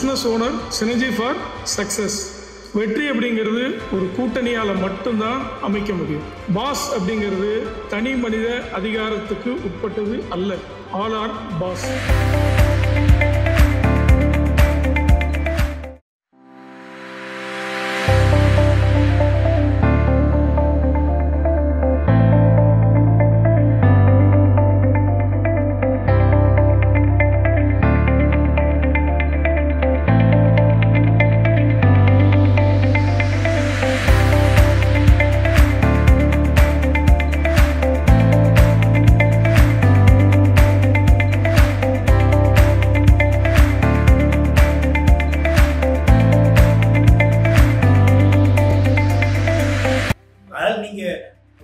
Business owner synergy for success. வெற்றி அப்படிங்கிறது ஒரு கூட்டணியால் மட்டும்தான் அமைக்க முடியும். பாஸ் அப்படிங்கிறது தனி மனித அதிகாரத்துக்கு உட்பட்டது அல்ல. All are boss.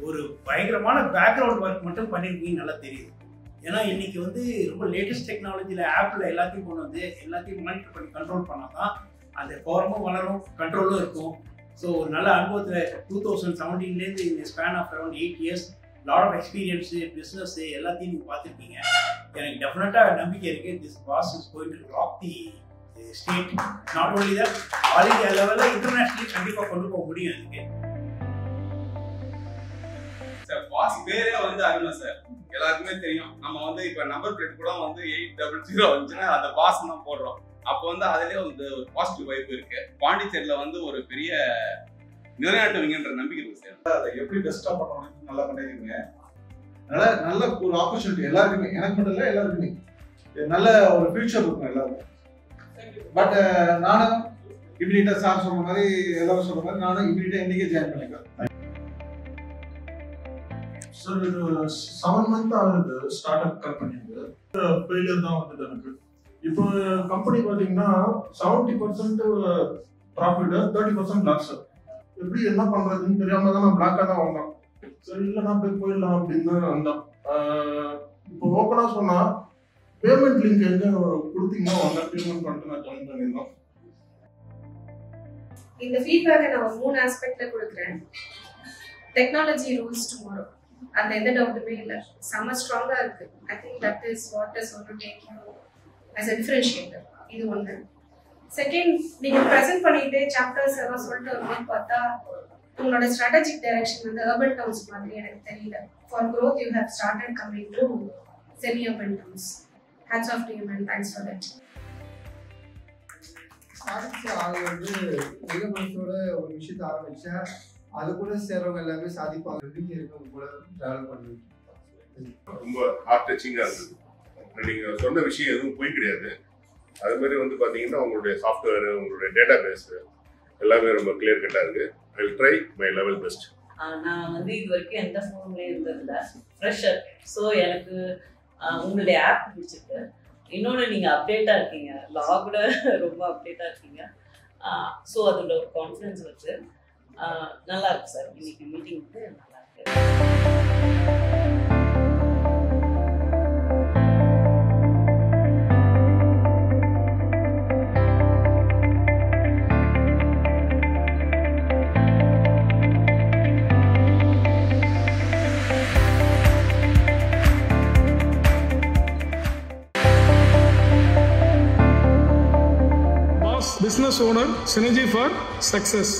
ஒரு பயங்கரமான பேக்ரவுண்ட் ஒர்க் மட்டும் பண்ணிருக்கீங்க நல்லா தெரியுது. ஏன்னா இன்னைக்கு வந்து ரொம்ப லேட்டஸ்ட் டெக்னாலஜியில் ஆப்பில் எல்லாத்தையும் கொண்டு வந்து எல்லாத்தையும் மானிட்டர் பண்ணி கண்ட்ரோல் பண்ணால் தான் அந்த பவரமும் வளரும், கண்ட்ரோலும் இருக்கும். ஸோ ஒரு நல்ல அனுபவத்தில் 2017 இந்த span of around 8 years lot of experience, business எல்லாத்தையும் நீங்கள் பார்த்துருக்கீங்க. எனக்கு டெஃபினட்டாக நம்பிக்கை இருக்குது. This boss is going to rock the state. Not only that, all India லெவலில் இன்டர்நேஷ்னலி கண்டிப்பாக கொண்டு போக முடியும். அதுக்கு பாஸ் பேரே வந்து அருமை சார், எல்லாருக்குமே தெரியும். நம்ம வந்து இப்ப நம்பர் பிளேட் கூட வந்து 800 வந்துச்சுன்னா அந்த பாஸ் தான் போடுறோம். அப்போ வந்து அதுலயே வந்து ஒரு பாசிட்டிவ் வைப் இருக்கு. பாண்டிச்சேரியில வந்து ஒரு பெரிய நிலைநாட்டுவீங்கன்ற நம்பிக்கை இருக்கு சார். அதை எப்படி பெஸ்டா பண்ணணும் நல்லா பண்ணிருக்கீங்க. நல்ல ஒரு ஆப்பர்ச்சுனிட்டி எல்லாருக்குமே, எனக்கு மட்டும் இல்லை எல்லாருக்குமே நல்ல ஒரு ஃபியூச்சர் இருக்கும் எல்லாருக்கும். பட் நானும் இமீடியட்டா சார் சொல்ற மாதிரி எல்லாரும் சொல்ற மாதிரி நானும் இமீடியட்டா இன்னைக்கே ஜாயின் பண்ணிக்கிறேன். சார் இது 7 month ஆகுது ஸ்டார்ட் அப் கம்பெனிக்கு. ஃபெயிலியர் தான் வந்தது எனக்கு. இப்போ கம்பெனி பார்த்தீங்கன்னா 70% ப்ராஃபிட், 30% லாஸ். எப்படி என்ன பண்றதுன்னு தெரியாம தான் நான் பிளாக்கா தான் வந்தேன். சரி இல்லைன்னா போயிடலாம் அப்படின்னு வந்தேன். இப்போ ஓப்பனா சொன்னா பேமெண்ட் லிங்க் எங்க கொடுத்தீங்கன்னா வாங்க பேமெண்ட் பண்ணிட்டு நான் ஜாயின் பண்ணிருந்தோம். இந்த ஃபீட்பேக்கை நான் 3 ஆஸ்பெக்ட்ல கொடுக்குறேன். டெக்னாலஜி ரூல்ஸ் டுமாரோ, அதுல எந்த டவுட்டுமே இல்லை, செம்ம ஸ்ட்ராங்கா இருக்கு. I think that is what is going to take you as a differentiator. இது ஒன்று. செகண்ட், நீங்க ப்ரெசென்ட் பண்ணிட்டு சாப்டர்ஸ் எல்லாம் சொல்லிட்டு வந்து பார்த்தா உங்களோட ஸ்ட்ராட்டஜிக் டைரக்ஷன் வந்து urban towns மாதிரி எனக்கு தெரியல. For growth you have started coming to semi urban towns. Hats off to you man, thanks for that. அது வந்து மிக மனசோட ஒரு விஷயத்தை ஆரம்பிச்சேன். அது கூட சேர்றவங்க எல்லாமே சாதிப்பாங்க. இருக்கவங்க கூட டிராவல் பண்ணி ரொம்ப ஹார்ட் டச்சிங்காக இருந்தது. நீங்கள் சொன்ன விஷயம் எதுவும் போய் கிடையாது. அது மாதிரி வந்து பார்த்தீங்கன்னா உங்களுடைய சாஃப்ட்வேர், உங்களுடைய டேட்டா பேஸ் எல்லாமே ரொம்ப கிளியர் கட்டாக இருக்குது. I will try my level best. நான் வந்து இது வரைக்கும் எந்த ஃபோன்லேயும் இருந்ததில்லை, ஃப்ரெஷர். ஸோ எனக்கு உங்களுடைய ஆப் பிடிச்சிருக்கு. இன்னொன்று நீங்கள் அப்டேட்டாக இருக்கீங்க, லாகில் ரொம்ப அப்டேட்டாக இருக்கீங்க. ஸோ அதில் ஒரு கான்ஃபிடன்ஸ் வருது. நல்லா இருக்கு சார். இன்னைக்கு மீட்டிங் வந்து நல்லா இருக்கு. Business owner synergy for success.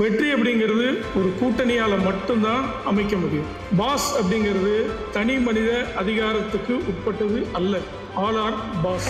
வெற்றி அப்படிங்கிறது ஒரு கூட்டணியால் மட்டும்தான் அமைக்க முடியும். பாஸ் அப்படிங்கிறது தனி மனித அதிகாரத்துக்கு உட்பட்டது அல்ல. All are pass.